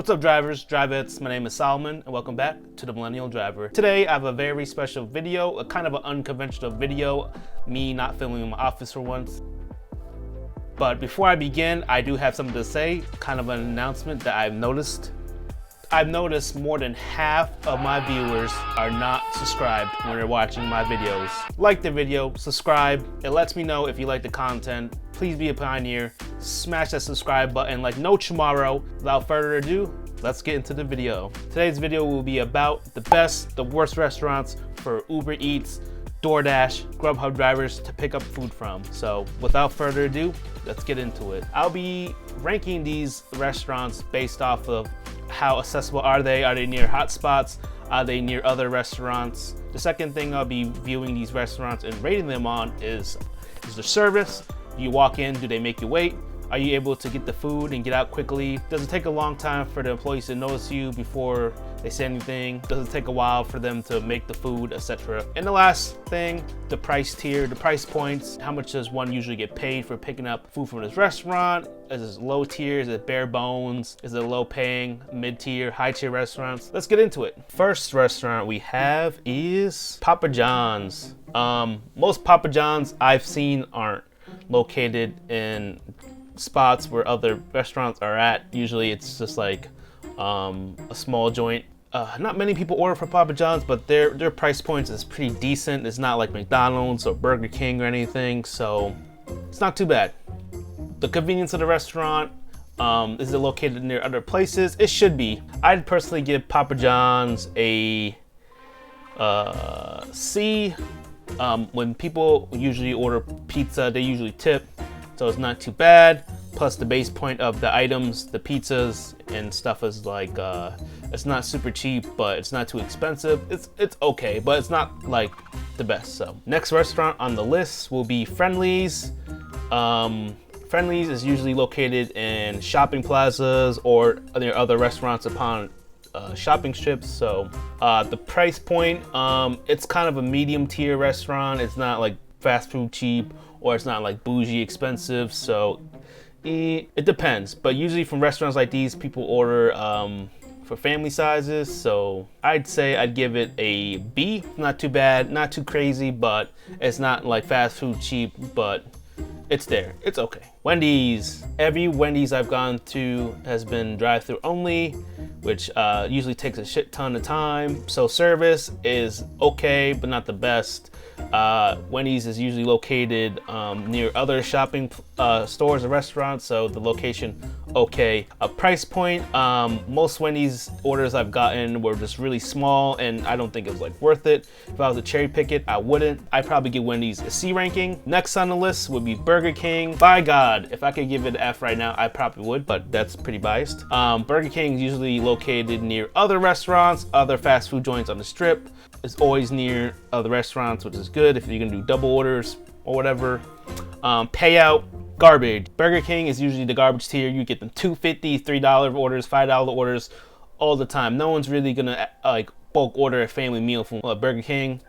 What's up, drivers, drivettes? My name is Solomon and welcome back to the Millennial Driver. Today I have a very special video, a kind of an unconventional video, me not filming in my office for once. But before I begin, I do have something to say, kind of an announcement that I've noticed. I've noticed more than half of my viewers are not subscribed when they're watching my videos. Like the video, subscribe. It lets me know if you like the content. Please be a pioneer. Smash that subscribe button like no tomorrow. Without further ado, let's get into the video. Today's video will be about the best, the worst restaurants for Ubereats, Doordash, Grubhub drivers to pick up food from. So without further ado, let's get into it. I'll be ranking these restaurants based off of how accessible are they? Are they near hotspots? Are they near other restaurants? The second thing I'll be viewing these restaurants and rating them on is the service. Do you walk in, do they make you wait? Are you able to get the food and get out quickly? Does it take a long time for the employees to notice you before they say anything? Does it take a while for them to make the food, etc.? And the last thing, the price tier, the price points. How much does one usually get paid for picking up food from this restaurant? Is it low tier? Is it bare bones? Is it low paying, mid tier, high tier restaurants? Let's get into it. First restaurant we have is Papa John's. Most Papa John's I've seen aren't located in spots where other restaurants are at. Usually it's just like a small joint. Not many people order from Papa John's, but their price points is pretty decent. It's not like McDonald's or Burger King or anything, so it's not too bad. The convenience of the restaurant, is it located near other places? It should be. I'd personally give Papa John's a C. When people usually order pizza, they usually tip, so it's not too bad. Plus the base point of the items, the pizzas and stuff is like, it's not super cheap, but it's not too expensive. It's okay, but it's not like the best. So next restaurant on the list will be Friendly's. Friendly's is usually located in shopping plazas or near other restaurants upon shopping strips. So the price point, it's kind of a medium tier restaurant. It's not like fast food cheap, or it's not like bougie expensive. So it depends, but usually from restaurants like these, people order for family sizes. So I'd say I'd give it a B. Not too bad, not too crazy, but it's not like fast food cheap, but it's there. It's okay. Wendy's. Every Wendy's I've gone to has been drive-through only, which usually takes a shit ton of time. So service is okay, but not the best. Wendy's is usually located near other shopping stores or restaurants, so the location okay. A price point, most Wendy's orders I've gotten were just really small, and I don't think it was like worth it. If I was to cherry pick it, I wouldn't. I'd probably give Wendy's a C ranking. Next on the list would be Burger King. By God, if I could give it an F right now, I probably would, but that's pretty biased. Burger King is usually located near other restaurants, other fast food joints on the strip. It's always near other restaurants, which is good if you're gonna do double orders or whatever. Payout, garbage. Burger King is usually the garbage tier. You get them $2.50, $3 orders, $5 orders all the time. No one's really gonna like bulk order a family meal from Burger King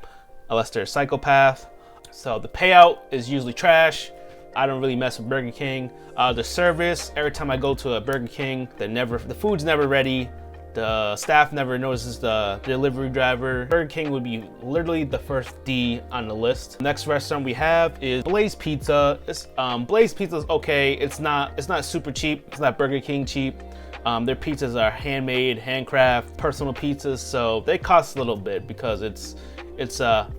unless they're a psychopath. So the payout is usually trash. I don't really mess with Burger King. The service, every time I go to a Burger King, the food's never ready. The staff never notices the delivery driver. Burger King would be literally the first D on the list. Next restaurant we have is Blaze Pizza. Blaze Pizza is okay. It's not super cheap. It's not Burger King cheap. Their pizzas are handmade, handcraft, personal pizzas, so they cost a little bit because it's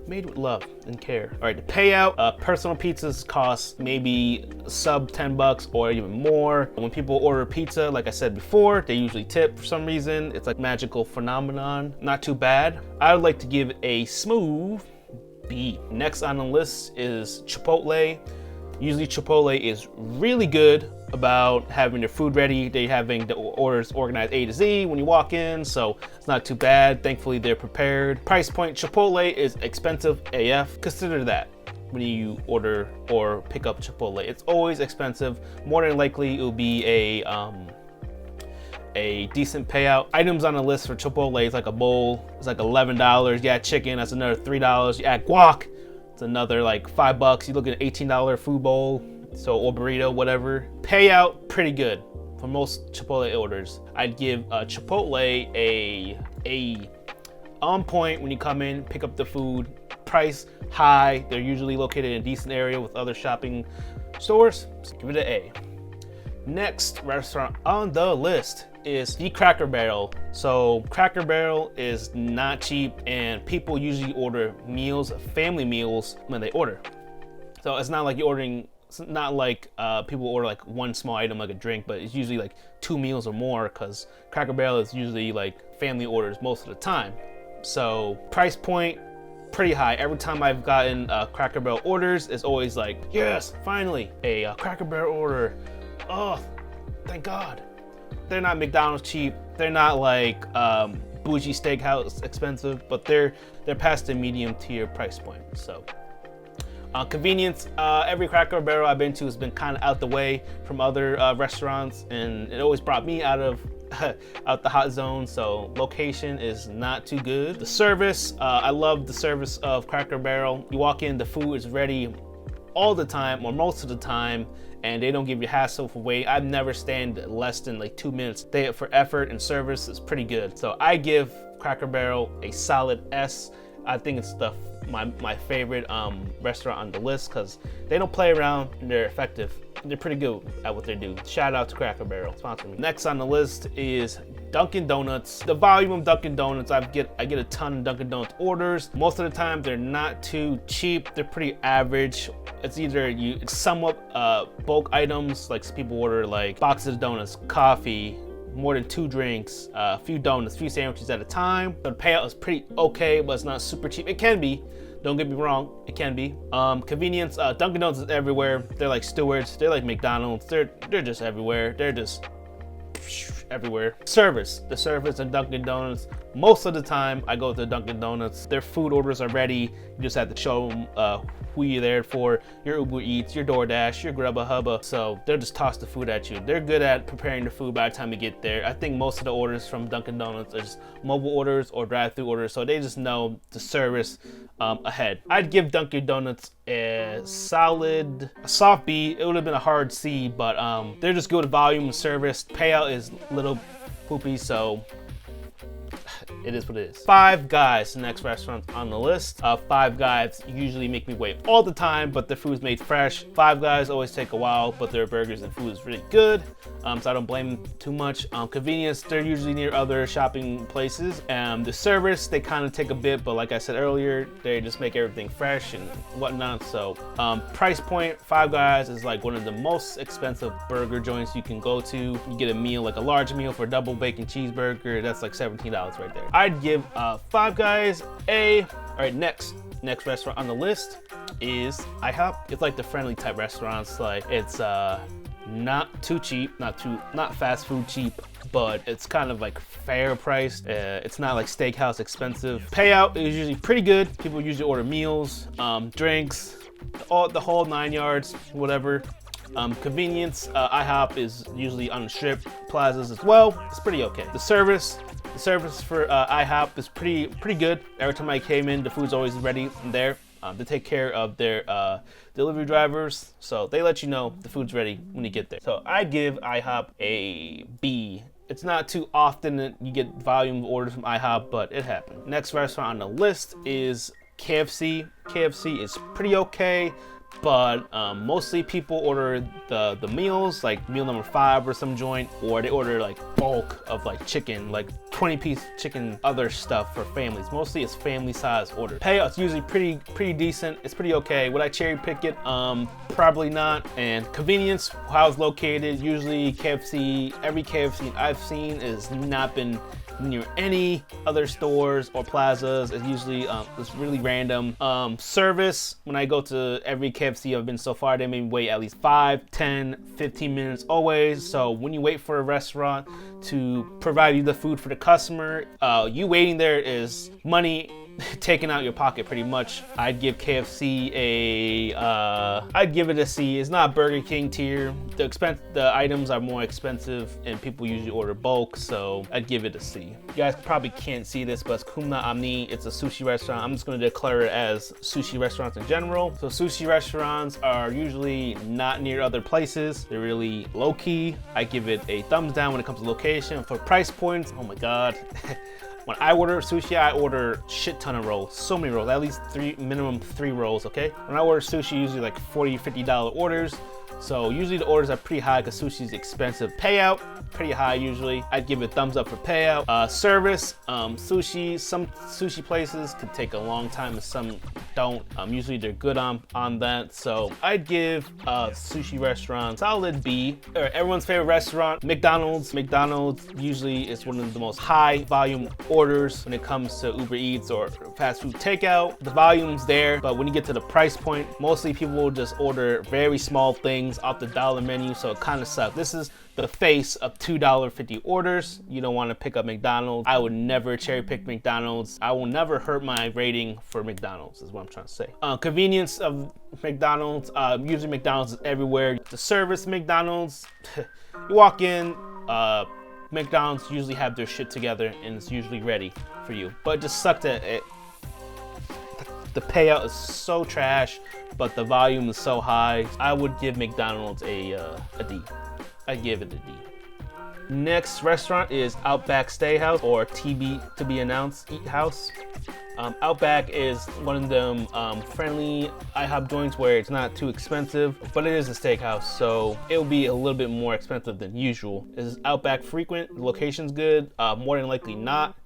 made with love and care. All right, the payout, personal pizzas cost maybe sub $10 or even more. When people order pizza, like I said before, they usually tip for some reason. It's like magical phenomenon. Not too bad. I would like to give a smooth B. Next on the list is Chipotle. Usually Chipotle is really good about having their food ready. They having the orders organized A to Z when you walk in, so it's not too bad. Thankfully they're prepared. Price point, Chipotle is expensive AF. Consider that when you order or pick up Chipotle. It's always expensive. More than likely it will be a decent payout. Items on the list for Chipotle is like a bowl, it's like $11. You add chicken, that's another $3. You add guac, it's another like $5. You look at an $18 food bowl, so or burrito, whatever. Payout, pretty good. for most Chipotle orders. I'd give Chipotle a on point when you come in, pick up the food. Price high. They're usually located in a decent area with other shopping stores. So give it an A. Next restaurant on the list is the Cracker Barrel. So Cracker Barrel is not cheap, and people usually order meals, family meals, when they order. So it's not like you're ordering, it's not like people order like one small item like a drink, but it's usually like 2 meals or more, because Cracker Barrel is usually like family orders most of the time. So price point, pretty high. Every time I've gotten Cracker Barrel orders, it's always like, yes, finally, a Cracker Barrel order. Oh, thank God. They're not McDonald's cheap. They're not like bougie steakhouse expensive, but they're past the medium tier price point. So convenience, every Cracker Barrel I've been to has been kind of out the way from other restaurants, and it always brought me out of out the hot zone. So location is not too good. The service, I love the service of Cracker Barrel. You walk in, the food is ready all the time, or most of the time, and they don't give you hassle for waiting. I've never stand less than like 2 minutes. They, for effort and service, is pretty good. So I give Cracker Barrel a solid S. I think it's my favorite restaurant on the list, because they don't play around and they're effective. They're pretty good at what they do. Shout out to Cracker Barrel, sponsor me. Next on the list is Dunkin' Donuts. The volume of Dunkin' Donuts, I get a ton of Dunkin' Donuts orders. Most of the time, they're not too cheap. They're pretty average. It's either it's somewhat bulk items, like people order like boxes of donuts, coffee, more than 2 drinks, a few donuts, a few sandwiches at a time. The payout is pretty okay, but it's not super cheap. It can be. Don't get me wrong, it can be. Convenience, Dunkin' Donuts is everywhere. They're like stewards, they're like McDonald's. They're just everywhere. They're just everywhere. Service, the service in Dunkin' Donuts. Most of the time, I go to Dunkin' Donuts. Their food orders are ready. You just have to show them who you're there for, your Ubereats, your Doordash, your Grubhub. So they'll just toss the food at you. They're good at preparing the food by the time you get there. I think most of the orders from Dunkin' Donuts are just mobile orders or drive-through orders, so they just know the service ahead. I'd give Dunkin' Donuts a soft B. It would have been a hard C, but they're just good at volume and service. Payout is a little poopy, so it is what it is. Five Guys, the next restaurant on the list. Five Guys usually make me wait all the time, but the food's made fresh. Five Guys always take a while, but their burgers and food is really good, so I don't blame them too much. Convenience, they're usually near other shopping places. The service, they kind of take a bit, but like I said earlier, they just make everything fresh and whatnot. So price point, Five Guys is like one of the most expensive burger joints you can go to. You get a meal, like a large meal for a double bacon cheeseburger, that's like $17 right there. I'd give Five Guys a. All right, next restaurant on the list is IHOP. It's like the friendly type restaurants. Like it's not too cheap, not fast food cheap, but it's kind of like fair priced. It's not like steakhouse expensive. Payout is usually pretty good. People usually order meals, drinks, the whole 9 yards, whatever. Convenience, IHOP is usually on the strip plazas as well. It's pretty okay. The service for IHOP is pretty good. Every time I came in, the food's always ready and there. They take care of their delivery drivers, so they let you know the food's ready when you get there. So I give IHOP a B. It's not too often that you get volume of orders from IHOP, but it happened. Next restaurant on the list is KFC. KFC is pretty okay, but mostly people order the meals, like meal number 5 or some joint, or they order like bulk of like chicken, like 20-piece chicken, other stuff for families. Mostly it's family size order. Payout's usually pretty decent. It's pretty okay. Would I cherry pick it? Probably not. And convenience, how it's located, usually KFC, every KFC I've seen has not been near any other stores or plazas. It's usually it's really random. Service, when I go to every KFC I've been so far, they made me wait at least 5, 10, 15 minutes always. So when you wait for a restaurant to provide you the food for the customer. You waiting there is money taken out your pocket pretty much. I'd give KFC I'd give it a C. It's not Burger King tier. The items are more expensive and people usually order bulk, so I'd give it a C. You guys probably can't see this, but it's Kumna Omni. It's a sushi restaurant. I'm just gonna declare it as sushi restaurants in general. So sushi restaurants are usually not near other places. They're really low key. I give it a thumbs down when it comes to location. For price points, oh my God. When I order sushi, I order shit ton of rolls, so many rolls, at least minimum three rolls, okay? When I order sushi, usually like $40, $50 orders. So usually the orders are pretty high because sushi is expensive. Payout, pretty high usually. I'd give it a thumbs up for payout. Service, sushi, some sushi places could take a long time and some don't. Usually they're good on that. So I'd give sushi restaurant solid B. Everyone's favorite restaurant, McDonald's. McDonald's usually is one of the most high volume orders when it comes to Uber Eats or fast food takeout. The volume's there, but when you get to the price point, mostly people will just order very small things off the dollar menu, so it kind of sucks. This is the face of $2.50 orders. You don't want to pick up McDonald's. I would never cherry pick McDonald's. I will never hurt my rating for McDonald's is what I'm trying to say. Convenience of McDonald's. Usually McDonald's is everywhere. The service McDonald's, you walk in, McDonald's usually have their shit together and it's usually ready for you. But it just sucked that the payout is so trash, but the volume is so high. I would give McDonald's a D. I'd give it a D. Next restaurant is Outback Steakhouse, or TB to be announced Eat House. Outback is one of them friendly IHOP joints where it's not too expensive, but it is a steakhouse, so it'll be a little bit more expensive than usual. Is Outback frequent? The location's good? More than likely not,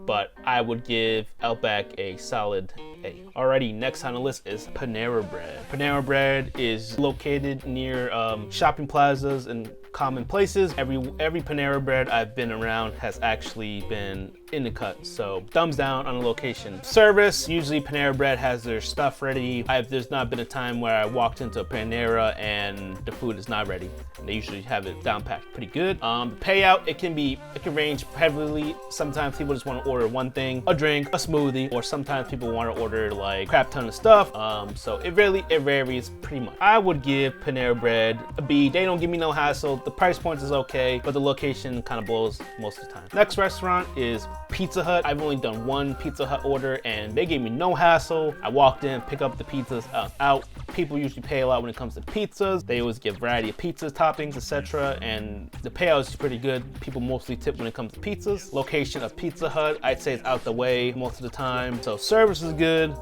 but I would give Outback a solid A. Alrighty, next on the list is Panera Bread. Panera Bread is located near shopping plazas and common places. Every Panera Bread I've been around has actually been in the cut, so thumbs down on the location. Service, usually Panera Bread has their stuff ready. There's not been a time where I walked into a Panera and the food is not ready. They usually have it down packed pretty good. The payout, it can range heavily. Sometimes people just want to order one thing, a drink, a smoothie, or sometimes people want to order like crap ton of stuff. So it varies pretty much. I would give Panera Bread a B. They don't give me no hassle. The price points is okay, but the location kind of blows most of the time. Next restaurant is Pizza Hut. I've only done one Pizza Hut order and they gave me no hassle. I walked in, pick up the pizzas out. People usually pay a lot when it comes to pizzas. They always give variety of pizzas, toppings, etc. And the payout is pretty good. People mostly tip when it comes to pizzas. Location of Pizza Hut, I'd say it's out the way most of the time. So service is good.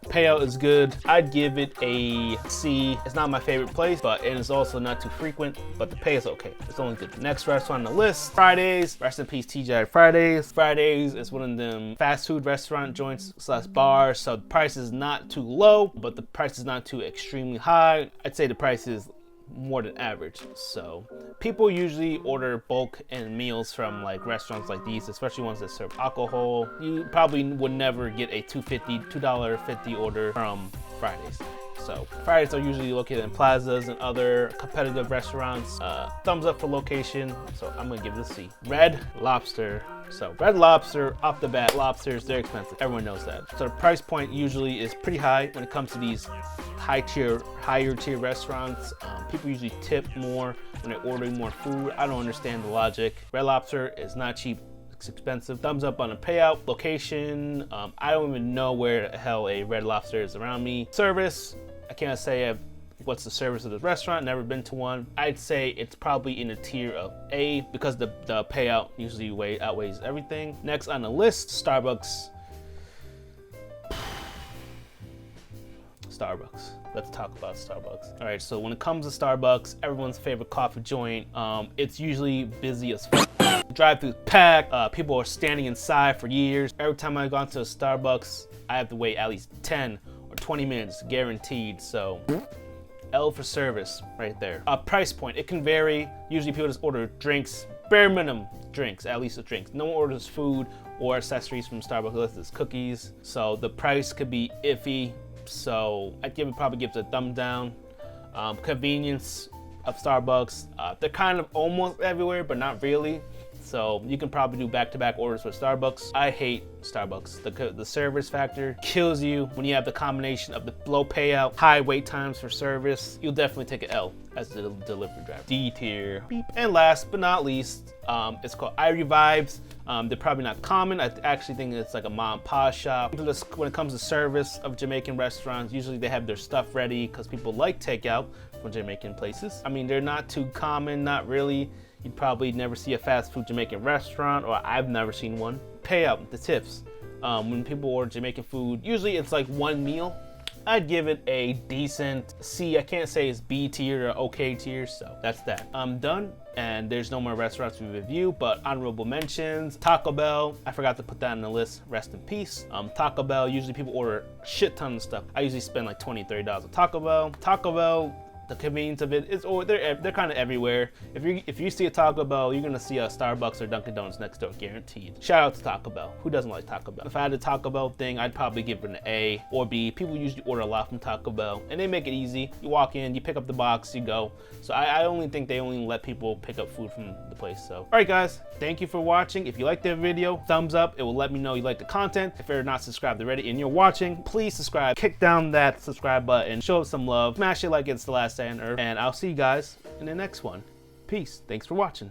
Payout is good. I'd give it a C. It's not my favorite place, but it is also not too frequent, but the pay is okay. It's only good. Next restaurant on the list, Fridays. Rest in peace, TGI Fridays. Fridays is one of them fast food restaurant joints / bars, so the price is not too low, but the price is not too extremely high. I'd say the price is more than average. So people usually order bulk and meals from like restaurants like these, especially ones that serve alcohol. You probably would never get a $2.50 order from Fridays. So Fridays are usually located in plazas and other competitive restaurants. Thumbs up for location, so I'm gonna give it a C. Red Lobster. So Red Lobster, off the bat, lobsters, they're expensive. Everyone knows that. So the price point usually is pretty high when it comes to these higher tier restaurants. People usually tip more when they're ordering more food. I don't understand the logic. Red Lobster is not cheap. It's expensive. Thumbs up on the payout. Location, I don't even know where the hell a Red Lobster is around me. Service, I can't say what's the service of the restaurant, never been to one. I'd say it's probably in a tier of A because the payout usually outweighs everything. Next on the list, Starbucks. Starbucks. Let's talk about Starbucks. All right, so when it comes to Starbucks, everyone's favorite coffee joint, it's usually busy as fuck. Drive-through packed, people are standing inside for years. Every time I've gone to a Starbucks, I have to wait at least 10 or 20 minutes guaranteed, so L for service right there. Price point, it can vary. Usually people just order drinks, bare minimum drinks, at least a drink. No one orders food or accessories from Starbucks unless it's cookies, so the price could be iffy. So I'd probably give it a thumb down. Convenience of Starbucks, they're kind of almost everywhere, but not really. So you can probably do back-to-back orders with Starbucks. I hate Starbucks. The service factor kills you when you have the combination of the low payout, high wait times for service. You'll definitely take an L as the delivery driver. D tier. Beep. And last but not least, it's called iRevives. They're probably not common. I actually think it's like a mom and pop shop. When it comes to service of Jamaican restaurants, usually they have their stuff ready because people like takeout from Jamaican places. I mean, they're not too common, not really. You'd probably never see a fast food Jamaican restaurant, or I've never seen one. Payout, the tips. When people order Jamaican food, usually it's like one meal. I'd give it a decent C. I can't say it's B tier or okay tier, so that's that. I'm done, and there's no more restaurants to review, but honorable mentions, Taco Bell. I forgot to put that on the list, rest in peace. Taco Bell, usually people order a shit ton of stuff. I usually spend like $20, $30 on Taco Bell. Taco Bell, the convenience of it is, or they're kind of everywhere. If you see a Taco Bell, you're gonna see a Starbucks or Dunkin' Donuts next door, guaranteed. Shout out to Taco Bell. Who doesn't like Taco Bell? If I had a Taco Bell thing, I'd probably give it an A or B. People usually order a lot from Taco Bell, and they make it easy. You walk in, you pick up the box, you go. So I only think they only let people pick up food from the place. So, all right, guys, thank you for watching. If you liked the video, thumbs up. It will let me know you like the content. If you're not subscribed already and you're watching, please subscribe. Kick down that subscribe button. Show us some love. Smash it like it's the last day on earth. And I'll see you guys in the next one. Peace. Thanks for watching.